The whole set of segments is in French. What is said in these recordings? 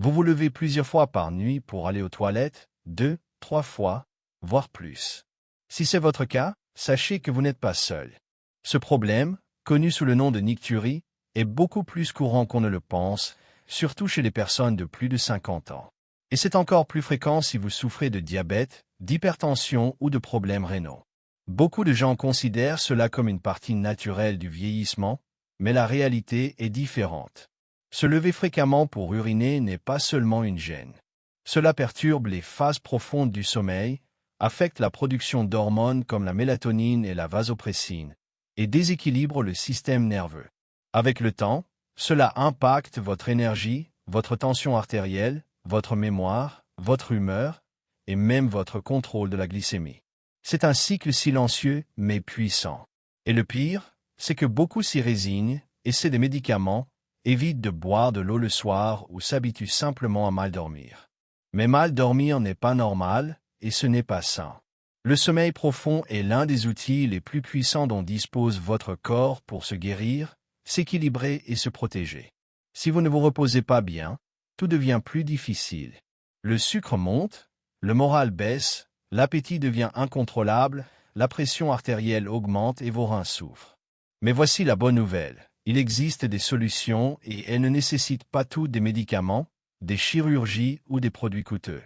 Vous vous levez plusieurs fois par nuit pour aller aux toilettes, 2, 3 fois, voire plus. Si c'est votre cas, sachez que vous n'êtes pas seul. Ce problème, connu sous le nom de nicturie, est beaucoup plus courant qu'on ne le pense, surtout chez les personnes de plus de 50 ans. Et c'est encore plus fréquent si vous souffrez de diabète, d'hypertension ou de problèmes rénaux. Beaucoup de gens considèrent cela comme une partie naturelle du vieillissement, mais la réalité est différente. Se lever fréquemment pour uriner n'est pas seulement une gêne. Cela perturbe les phases profondes du sommeil, affecte la production d'hormones comme la mélatonine et la vasopressine, et déséquilibre le système nerveux. Avec le temps, cela impacte votre énergie, votre tension artérielle, votre mémoire, votre humeur, et même votre contrôle de la glycémie. C'est un cycle silencieux mais puissant. Et le pire, c'est que beaucoup s'y résignent, essaient des médicaments, évitent de boire de l'eau le soir ou s'habituent simplement à mal dormir. Mais mal dormir n'est pas normal, et ce n'est pas sain. Le sommeil profond est l'un des outils les plus puissants dont dispose votre corps pour se guérir, s'équilibrer et se protéger. Si vous ne vous reposez pas bien, tout devient plus difficile. Le sucre monte, le moral baisse, l'appétit devient incontrôlable, la pression artérielle augmente et vos reins souffrent. Mais voici la bonne nouvelle. Il existe des solutions et elles ne nécessitent pas toutes des médicaments, des chirurgies ou des produits coûteux.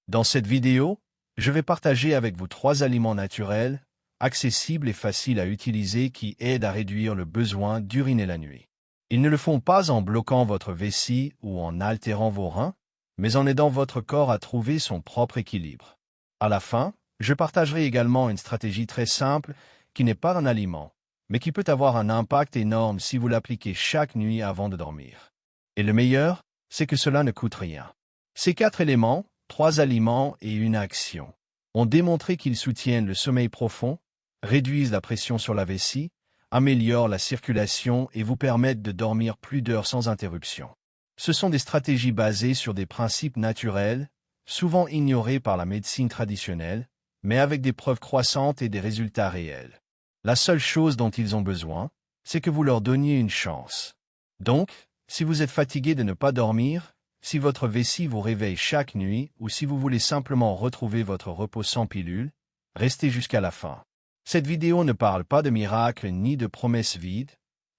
Dans cette vidéo, je vais partager avec vous 3 aliments naturels, accessibles et faciles à utiliser qui aident à réduire le besoin d'uriner la nuit. Ils ne le font pas en bloquant votre vessie ou en altérant vos reins, mais en aidant votre corps à trouver son propre équilibre. À la fin, je partagerai également une stratégie très simple qui n'est pas un aliment, mais qui peut avoir un impact énorme si vous l'appliquez chaque nuit avant de dormir. Et le meilleur, c'est que cela ne coûte rien. Ces 4 éléments, 3 aliments et une action, ont démontré qu'ils soutiennent le sommeil profond, réduisent la pression sur la vessie, améliorent la circulation et vous permettent de dormir plus d'heures sans interruption. Ce sont des stratégies basées sur des principes naturels, souvent ignorés par la médecine traditionnelle, mais avec des preuves croissantes et des résultats réels. La seule chose dont ils ont besoin, c'est que vous leur donniez une chance. Donc, si vous êtes fatigué de ne pas dormir, si votre vessie vous réveille chaque nuit ou si vous voulez simplement retrouver votre repos sans pilule, restez jusqu'à la fin. Cette vidéo ne parle pas de miracles ni de promesses vides,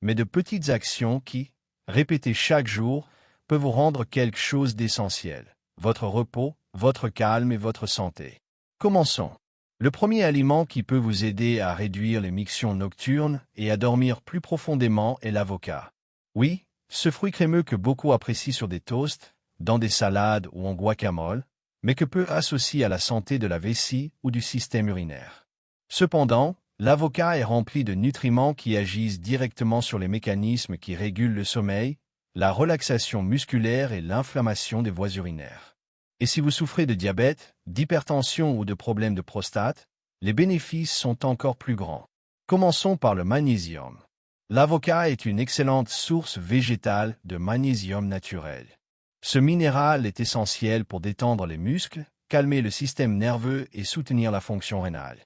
mais de petites actions qui, répétées chaque jour, peuvent vous rendre quelque chose d'essentiel. Votre repos, votre calme et votre santé. Commençons. Le premier aliment qui peut vous aider à réduire les mictions nocturnes et à dormir plus profondément est l'avocat. Oui, ce fruit crémeux que beaucoup apprécient sur des toasts, dans des salades ou en guacamole, mais que peu associent à la santé de la vessie ou du système urinaire. Cependant, l'avocat est rempli de nutriments qui agissent directement sur les mécanismes qui régulent le sommeil, la relaxation musculaire et l'inflammation des voies urinaires. Et si vous souffrez de diabète, d'hypertension ou de problèmes de prostate, les bénéfices sont encore plus grands. Commençons par le magnésium. L'avocat est une excellente source végétale de magnésium naturel. Ce minéral est essentiel pour détendre les muscles, calmer le système nerveux et soutenir la fonction rénale.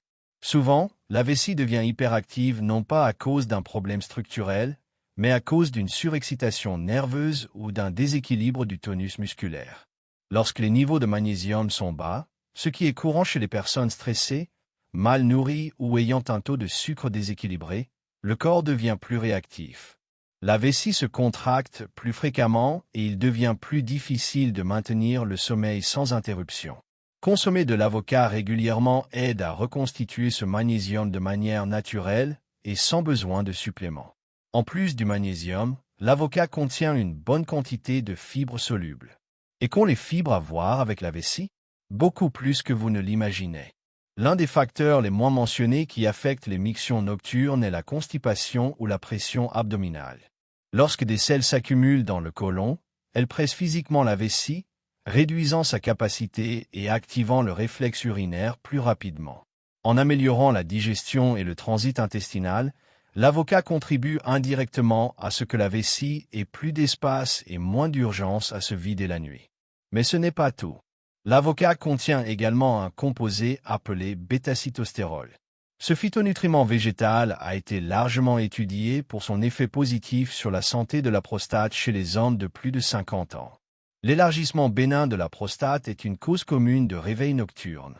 Souvent, la vessie devient hyperactive non pas à cause d'un problème structurel, mais à cause d'une surexcitation nerveuse ou d'un déséquilibre du tonus musculaire. Lorsque les niveaux de magnésium sont bas, ce qui est courant chez les personnes stressées, mal nourries ou ayant un taux de sucre déséquilibré, le corps devient plus réactif. La vessie se contracte plus fréquemment et il devient plus difficile de maintenir le sommeil sans interruption. Consommer de l'avocat régulièrement aide à reconstituer ce magnésium de manière naturelle et sans besoin de suppléments. En plus du magnésium, l'avocat contient une bonne quantité de fibres solubles. Et qu'ont les fibres à voir avec la vessie? Beaucoup plus que vous ne l'imaginez. L'un des facteurs les moins mentionnés qui affectent les mictions nocturnes est la constipation ou la pression abdominale. Lorsque des selles s'accumulent dans le côlon, elles pressent physiquement la vessie, réduisant sa capacité et activant le réflexe urinaire plus rapidement. En améliorant la digestion et le transit intestinal, l'avocat contribue indirectement à ce que la vessie ait plus d'espace et moins d'urgence à se vider la nuit. Mais ce n'est pas tout. L'avocat contient également un composé appelé bêta-citostérol. Ce phytonutriment végétal a été largement étudié pour son effet positif sur la santé de la prostate chez les hommes de plus de 50 ans. L'élargissement bénin de la prostate est une cause commune de réveil nocturne.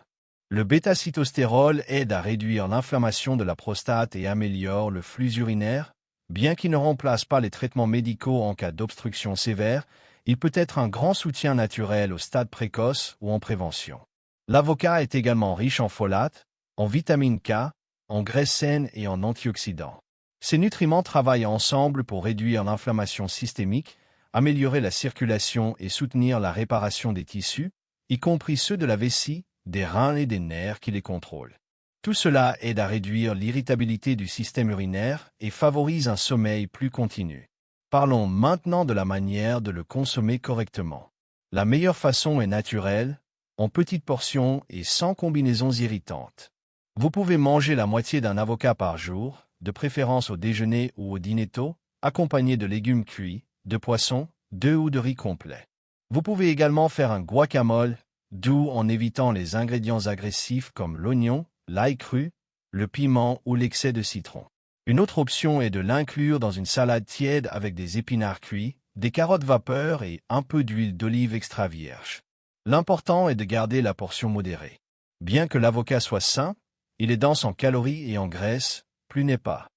Le bêta-cytostérol aide à réduire l'inflammation de la prostate et améliore le flux urinaire. Bien qu'il ne remplace pas les traitements médicaux en cas d'obstruction sévère, il peut être un grand soutien naturel au stade précoce ou en prévention. L'avocat est également riche en folate, en vitamine K, en graisses saines et en antioxydants. Ces nutriments travaillent ensemble pour réduire l'inflammation systémique, améliorer la circulation et soutenir la réparation des tissus, y compris ceux de la vessie, des reins et des nerfs qui les contrôlent. Tout cela aide à réduire l'irritabilité du système urinaire et favorise un sommeil plus continu. Parlons maintenant de la manière de le consommer correctement. La meilleure façon est naturelle, en petites portions et sans combinaisons irritantes. Vous pouvez manger la moitié d'un avocat par jour, de préférence au déjeuner ou au dîner tôt, accompagné de légumes cuits, de poisson, d'œufs ou de riz complet. Vous pouvez également faire un guacamole, doux en évitant les ingrédients agressifs comme l'oignon, l'ail cru, le piment ou l'excès de citron. Une autre option est de l'inclure dans une salade tiède avec des épinards cuits, des carottes vapeur et un peu d'huile d'olive extra vierge. L'important est de garder la portion modérée. Bien que l'avocat soit sain, il est dense en calories et en graisse, plus n'est pas.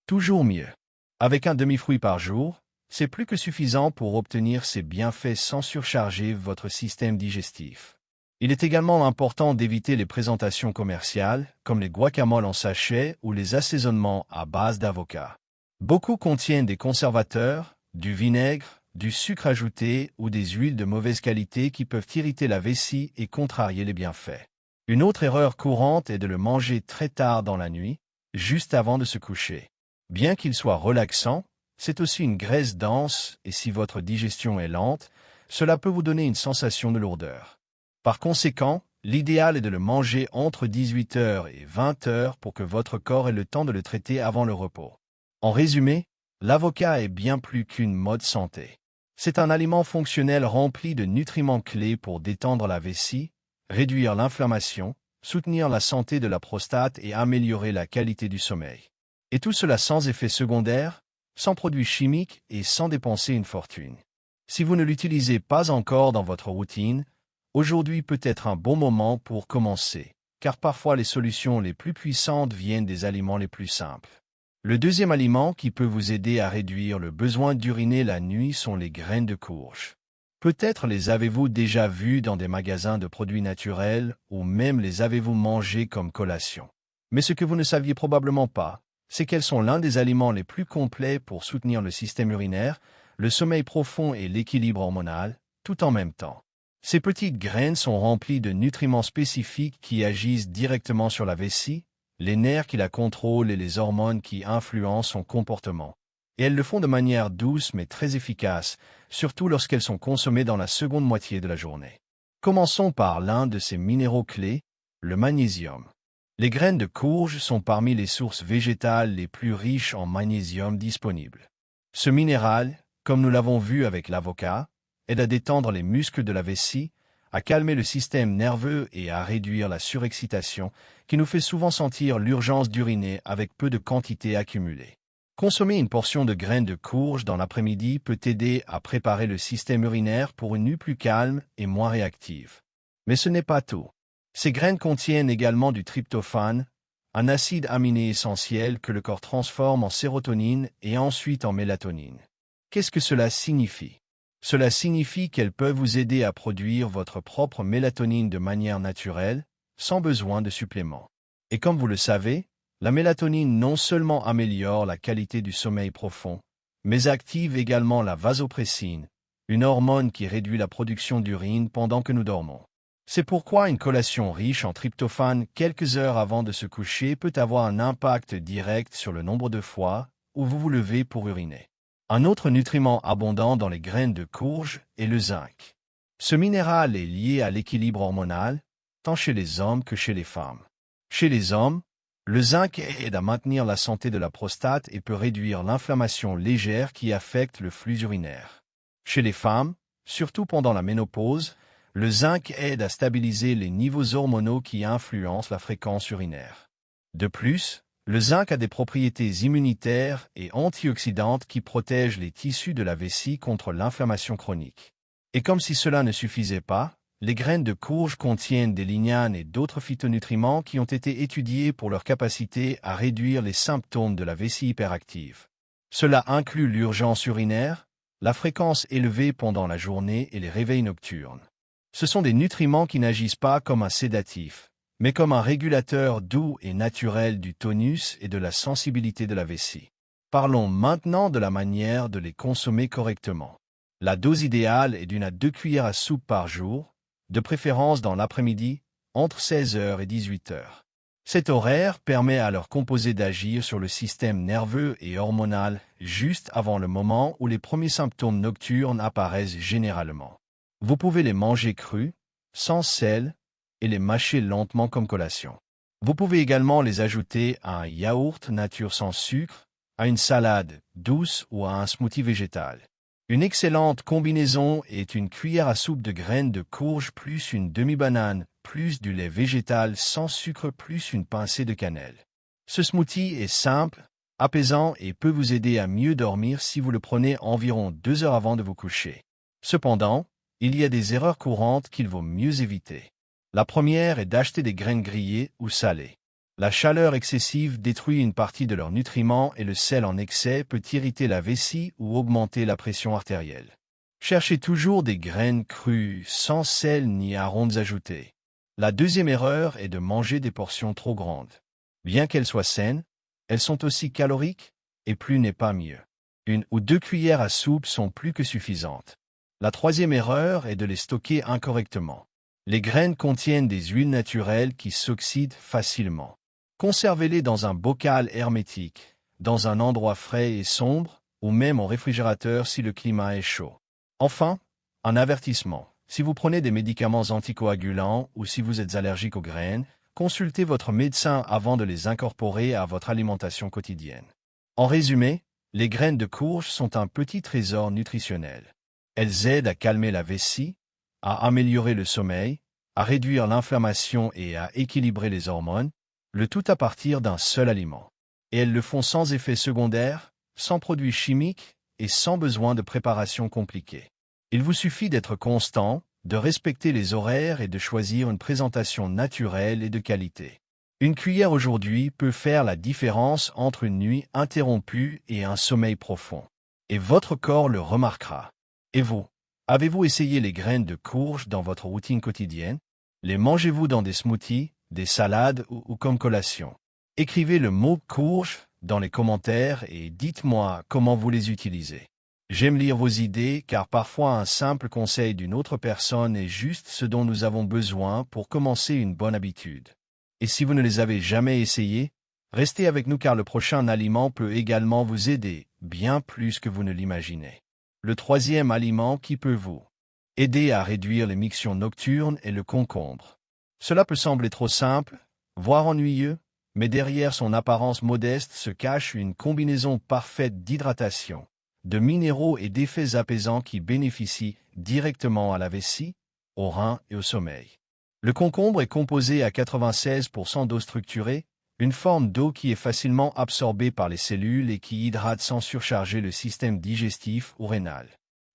Toujours mieux. Avec un demi-fruit par jour, c'est plus que suffisant pour obtenir ces bienfaits sans surcharger votre système digestif. Il est également important d'éviter les présentations commerciales, comme les guacamoles en sachet ou les assaisonnements à base d'avocat. Beaucoup contiennent des conservateurs, du vinaigre, du sucre ajouté ou des huiles de mauvaise qualité qui peuvent irriter la vessie et contrarier les bienfaits. Une autre erreur courante est de le manger très tard dans la nuit, juste avant de se coucher. Bien qu'il soit relaxant, c'est aussi une graisse dense et si votre digestion est lente, cela peut vous donner une sensation de lourdeur. Par conséquent, l'idéal est de le manger entre 18 h et 20 h pour que votre corps ait le temps de le traiter avant le repos. En résumé, l'avocat est bien plus qu'une mode santé. C'est un aliment fonctionnel rempli de nutriments clés pour détendre la vessie, réduire l'inflammation, soutenir la santé de la prostate et améliorer la qualité du sommeil. Et tout cela sans effet secondaire, sans produits chimiques et sans dépenser une fortune. Si vous ne l'utilisez pas encore dans votre routine, aujourd'hui peut être un bon moment pour commencer, car parfois les solutions les plus puissantes viennent des aliments les plus simples. Le deuxième aliment qui peut vous aider à réduire le besoin d'uriner la nuit sont les graines de courge. Peut-être les avez-vous déjà vues dans des magasins de produits naturels ou même les avez-vous mangées comme collation. Mais ce que vous ne saviez probablement pas, c'est qu'elles sont l'un des aliments les plus complets pour soutenir le système urinaire, le sommeil profond et l'équilibre hormonal, tout en même temps. Ces petites graines sont remplies de nutriments spécifiques qui agissent directement sur la vessie, les nerfs qui la contrôlent et les hormones qui influencent son comportement. Et elles le font de manière douce mais très efficace, surtout lorsqu'elles sont consommées dans la seconde moitié de la journée. Commençons par l'un de ces minéraux clés, le magnésium. Les graines de courge sont parmi les sources végétales les plus riches en magnésium disponibles. Ce minéral, comme nous l'avons vu avec l'avocat, aide à détendre les muscles de la vessie, à calmer le système nerveux et à réduire la surexcitation qui nous fait souvent sentir l'urgence d'uriner avec peu de quantité accumulée. Consommer une portion de graines de courge dans l'après-midi peut aider à préparer le système urinaire pour une nuit plus calme et moins réactive. Mais ce n'est pas tout. Ces graines contiennent également du tryptophane, un acide aminé essentiel que le corps transforme en sérotonine et ensuite en mélatonine. Qu'est-ce que cela signifie? Cela signifie qu'elles peuvent vous aider à produire votre propre mélatonine de manière naturelle, sans besoin de suppléments. Et comme vous le savez, la mélatonine non seulement améliore la qualité du sommeil profond, mais active également la vasopressine, une hormone qui réduit la production d'urine pendant que nous dormons. C'est pourquoi une collation riche en tryptophane quelques heures avant de se coucher peut avoir un impact direct sur le nombre de fois où vous vous levez pour uriner. Un autre nutriment abondant dans les graines de courge est le zinc. Ce minéral est lié à l'équilibre hormonal, tant chez les hommes que chez les femmes. Chez les hommes, le zinc aide à maintenir la santé de la prostate et peut réduire l'inflammation légère qui affecte le flux urinaire. Chez les femmes, surtout pendant la ménopause, le zinc aide à stabiliser les niveaux hormonaux qui influencent la fréquence urinaire. De plus, le zinc a des propriétés immunitaires et antioxydantes qui protègent les tissus de la vessie contre l'inflammation chronique. Et comme si cela ne suffisait pas, les graines de courge contiennent des lignanes et d'autres phytonutriments qui ont été étudiés pour leur capacité à réduire les symptômes de la vessie hyperactive. Cela inclut l'urgence urinaire, la fréquence élevée pendant la journée et les réveils nocturnes. Ce sont des nutriments qui n'agissent pas comme un sédatif, mais comme un régulateur doux et naturel du tonus et de la sensibilité de la vessie. Parlons maintenant de la manière de les consommer correctement. La dose idéale est d'1 à 2 cuillères à soupe par jour, de préférence dans l'après-midi, entre 16 h et 18 h. Cet horaire permet à leur composé d'agir sur le système nerveux et hormonal juste avant le moment où les premiers symptômes nocturnes apparaissent généralement. Vous pouvez les manger crus, sans sel, et les mâcher lentement comme collation. Vous pouvez également les ajouter à un yaourt nature sans sucre, à une salade douce ou à un smoothie végétal. Une excellente combinaison est une cuillère à soupe de graines de courge plus une demi-banane, plus du lait végétal sans sucre plus une pincée de cannelle. Ce smoothie est simple, apaisant et peut vous aider à mieux dormir si vous le prenez environ 2 heures avant de vous coucher. Cependant, il y a des erreurs courantes qu'il vaut mieux éviter. La première est d'acheter des graines grillées ou salées. La chaleur excessive détruit une partie de leurs nutriments et le sel en excès peut irriter la vessie ou augmenter la pression artérielle. Cherchez toujours des graines crues, sans sel ni arômes ajoutés. La deuxième erreur est de manger des portions trop grandes. Bien qu'elles soient saines, elles sont aussi caloriques, et plus n'est pas mieux. 1 ou 2 cuillères à soupe sont plus que suffisantes. La troisième erreur est de les stocker incorrectement. Les graines contiennent des huiles naturelles qui s'oxydent facilement. Conservez-les dans un bocal hermétique, dans un endroit frais et sombre, ou même au réfrigérateur si le climat est chaud. Enfin, un avertissement. Si vous prenez des médicaments anticoagulants ou si vous êtes allergique aux graines, consultez votre médecin avant de les incorporer à votre alimentation quotidienne. En résumé, les graines de courge sont un petit trésor nutritionnel. Elles aident à calmer la vessie, à améliorer le sommeil, à réduire l'inflammation et à équilibrer les hormones, le tout à partir d'un seul aliment. Et elles le font sans effet secondaire, sans produits chimiques et sans besoin de préparation compliquée. Il vous suffit d'être constant, de respecter les horaires et de choisir une présentation naturelle et de qualité. Une cuillère aujourd'hui peut faire la différence entre une nuit interrompue et un sommeil profond. Et votre corps le remarquera. Et vous, avez-vous essayé les graines de courge dans votre routine quotidienne? Les mangez-vous dans des smoothies, des salades ou comme collation? Écrivez le mot courge dans les commentaires et dites-moi comment vous les utilisez. J'aime lire vos idées car parfois un simple conseil d'une autre personne est juste ce dont nous avons besoin pour commencer une bonne habitude. Et si vous ne les avez jamais essayés, restez avec nous car le prochain aliment peut également vous aider, bien plus que vous ne l'imaginez. Le troisième aliment qui peut vous aider à réduire les mictions nocturnes est le concombre. Cela peut sembler trop simple, voire ennuyeux, mais derrière son apparence modeste se cache une combinaison parfaite d'hydratation, de minéraux et d'effets apaisants qui bénéficient directement à la vessie, aux reins et au sommeil. Le concombre est composé à 96% d'eau structurée, une forme d'eau qui est facilement absorbée par les cellules et qui hydrate sans surcharger le système digestif ou rénal.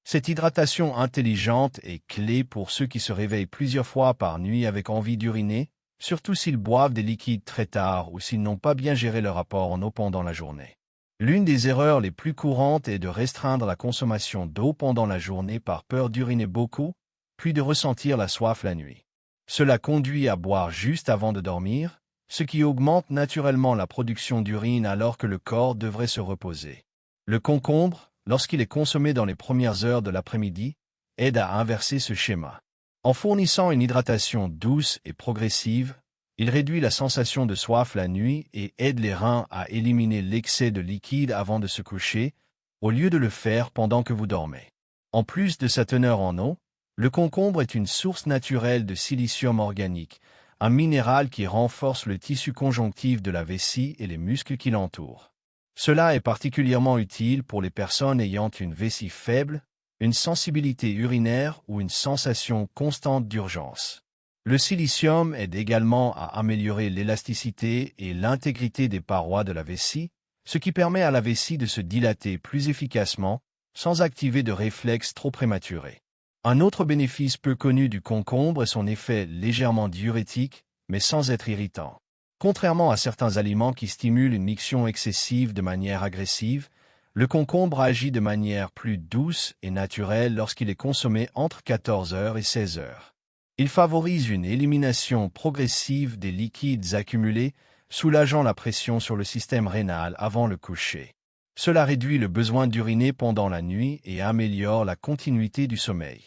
Cette hydratation intelligente est clé pour ceux qui se réveillent plusieurs fois par nuit avec envie d'uriner, surtout s'ils boivent des liquides très tard ou s'ils n'ont pas bien géré leur apport en eau pendant la journée. L'une des erreurs les plus courantes est de restreindre la consommation d'eau pendant la journée par peur d'uriner beaucoup, puis de ressentir la soif la nuit. Cela conduit à boire juste avant de dormir, ce qui augmente naturellement la production d'urine alors que le corps devrait se reposer. Le concombre, lorsqu'il est consommé dans les premières heures de l'après-midi, aide à inverser ce schéma. En fournissant une hydratation douce et progressive, il réduit la sensation de soif la nuit et aide les reins à éliminer l'excès de liquide avant de se coucher, au lieu de le faire pendant que vous dormez. En plus de sa teneur en eau, le concombre est une source naturelle de silicium organique, un minéral qui renforce le tissu conjonctif de la vessie et les muscles qui l'entourent. Cela est particulièrement utile pour les personnes ayant une vessie faible, une sensibilité urinaire ou une sensation constante d'urgence. Le silicium aide également à améliorer l'élasticité et l'intégrité des parois de la vessie, ce qui permet à la vessie de se dilater plus efficacement sans activer de réflexes trop prématurés. Un autre bénéfice peu connu du concombre est son effet légèrement diurétique, mais sans être irritant. Contrairement à certains aliments qui stimulent une miction excessive de manière agressive, le concombre agit de manière plus douce et naturelle lorsqu'il est consommé entre 14 heures et 16 heures. Il favorise une élimination progressive des liquides accumulés, soulageant la pression sur le système rénal avant le coucher. Cela réduit le besoin d'uriner pendant la nuit et améliore la continuité du sommeil.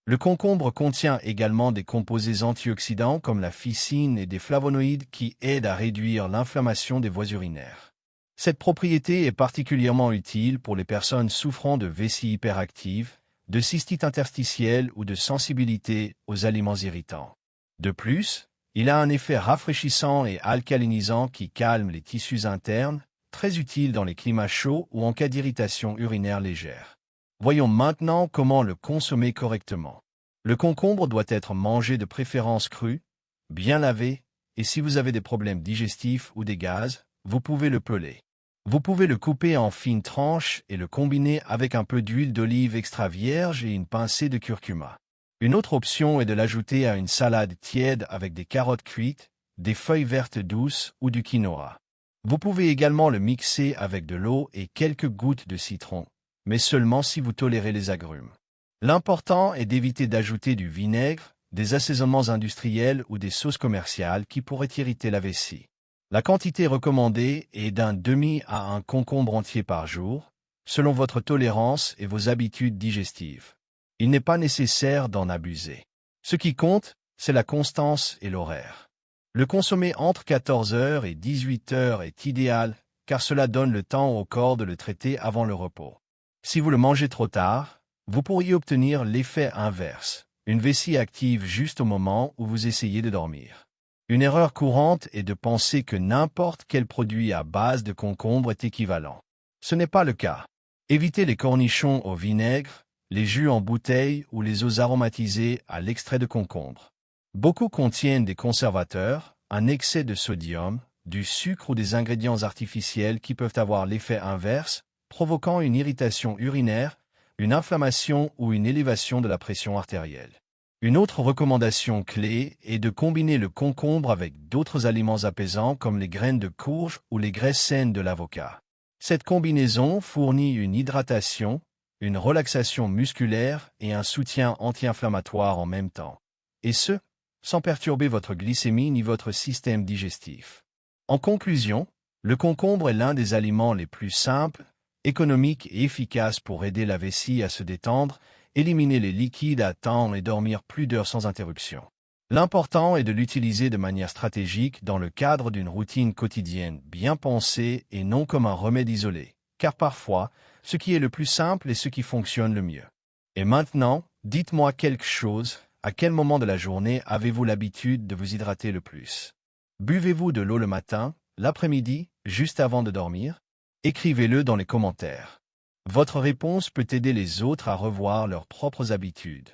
Le concombre contient également des composés antioxydants comme la ficine et des flavonoïdes qui aident à réduire l'inflammation des voies urinaires. Cette propriété est particulièrement utile pour les personnes souffrant de vessie hyperactive, de cystite interstitielle ou de sensibilité aux aliments irritants. De plus, il a un effet rafraîchissant et alcalinisant qui calme les tissus internes, très utile dans les climats chauds ou en cas d'irritation urinaire légère. Voyons maintenant comment le consommer correctement. Le concombre doit être mangé de préférence cru, bien lavé, et si vous avez des problèmes digestifs ou des gaz, vous pouvez le peler. Vous pouvez le couper en fines tranches et le combiner avec un peu d'huile d'olive extra vierge et une pincée de curcuma. Une autre option est de l'ajouter à une salade tiède avec des carottes cuites, des feuilles vertes douces ou du quinoa. Vous pouvez également le mixer avec de l'eau et quelques gouttes de citron, mais seulement si vous tolérez les agrumes. L'important est d'éviter d'ajouter du vinaigre, des assaisonnements industriels ou des sauces commerciales qui pourraient irriter la vessie. La quantité recommandée est d'un demi à un concombre entier par jour, selon votre tolérance et vos habitudes digestives. Il n'est pas nécessaire d'en abuser. Ce qui compte, c'est la constance et l'horaire. Le consommer entre 14 heures et 18 heures est idéal, car cela donne le temps au corps de le traiter avant le repos. Si vous le mangez trop tard, vous pourriez obtenir l'effet inverse, une vessie active juste au moment où vous essayez de dormir. Une erreur courante est de penser que n'importe quel produit à base de concombre est équivalent. Ce n'est pas le cas. Évitez les cornichons au vinaigre, les jus en bouteille ou les eaux aromatisées à l'extrait de concombre. Beaucoup contiennent des conservateurs, un excès de sodium, du sucre ou des ingrédients artificiels qui peuvent avoir l'effet inverse, provoquant une irritation urinaire, une inflammation ou une élévation de la pression artérielle. Une autre recommandation clé est de combiner le concombre avec d'autres aliments apaisants comme les graines de courge ou les graisses saines de l'avocat. Cette combinaison fournit une hydratation, une relaxation musculaire et un soutien anti-inflammatoire en même temps. Et ce, sans perturber votre glycémie ni votre système digestif. En conclusion, le concombre est l'un des aliments les plus simples, économiques et efficaces pour aider la vessie à se détendre, éliminer les liquides à temps et dormir plus d'heures sans interruption. L'important est de l'utiliser de manière stratégique dans le cadre d'une routine quotidienne bien pensée et non comme un remède isolé, car parfois, ce qui est le plus simple est ce qui fonctionne le mieux. Et maintenant, dites-moi quelque chose, à quel moment de la journée avez-vous l'habitude de vous hydrater le plus? Buvez-vous de l'eau le matin, l'après-midi, juste avant de dormir? Écrivez-le dans les commentaires. Votre réponse peut aider les autres à revoir leurs propres habitudes.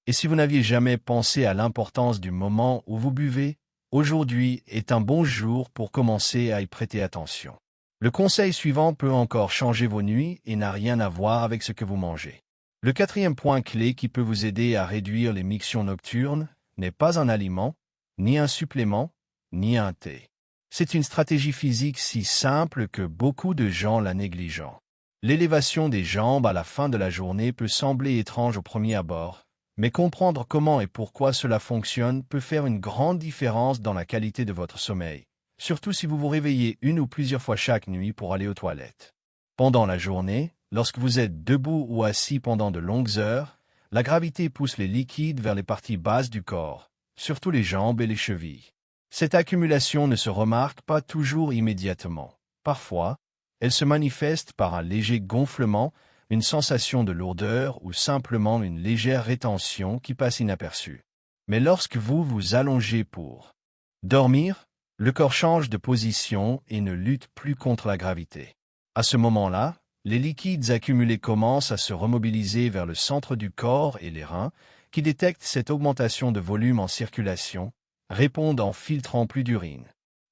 Et si vous n'aviez jamais pensé à l'importance du moment où vous buvez, aujourd'hui est un bon jour pour commencer à y prêter attention. Le conseil suivant peut encore changer vos nuits et n'a rien à voir avec ce que vous mangez. Le quatrième point clé qui peut vous aider à réduire les mictions nocturnes n'est pas un aliment, ni un supplément, ni un thé. C'est une stratégie physique si simple que beaucoup de gens la négligent. L'élévation des jambes à la fin de la journée peut sembler étrange au premier abord, mais comprendre comment et pourquoi cela fonctionne peut faire une grande différence dans la qualité de votre sommeil, surtout si vous vous réveillez une ou plusieurs fois chaque nuit pour aller aux toilettes. Pendant la journée, lorsque vous êtes debout ou assis pendant de longues heures, la gravité pousse les liquides vers les parties basses du corps, surtout les jambes et les chevilles. Cette accumulation ne se remarque pas toujours immédiatement. Parfois, elle se manifeste par un léger gonflement, une sensation de lourdeur ou simplement une légère rétention qui passe inaperçue. Mais lorsque vous vous allongez pour dormir, le corps change de position et ne lutte plus contre la gravité. À ce moment-là, les liquides accumulés commencent à se remobiliser vers le centre du corps et les reins, qui détectent cette augmentation de volume en circulation, répondent en filtrant plus d'urine.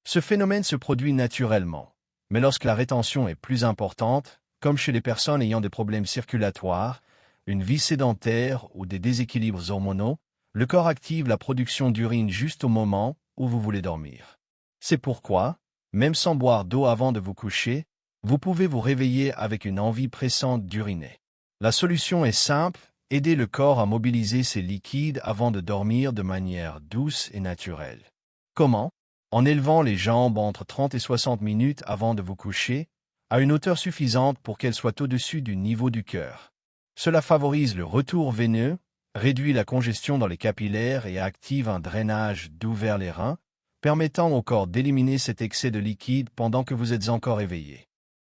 Ce phénomène se produit naturellement. Mais lorsque la rétention est plus importante, comme chez les personnes ayant des problèmes circulatoires, une vie sédentaire ou des déséquilibres hormonaux, le corps active la production d'urine juste au moment où vous voulez dormir. C'est pourquoi, même sans boire d'eau avant de vous coucher, vous pouvez vous réveiller avec une envie pressante d'uriner. La solution est simple, aider le corps à mobiliser ses liquides avant de dormir de manière douce et naturelle. Comment? En élevant les jambes entre 30 et 60 minutes avant de vous coucher, à une hauteur suffisante pour qu'elles soient au-dessus du niveau du cœur. Cela favorise le retour veineux, réduit la congestion dans les capillaires et active un drainage doux vers les reins, permettant au corps d'éliminer cet excès de liquide pendant que vous êtes encore éveillé.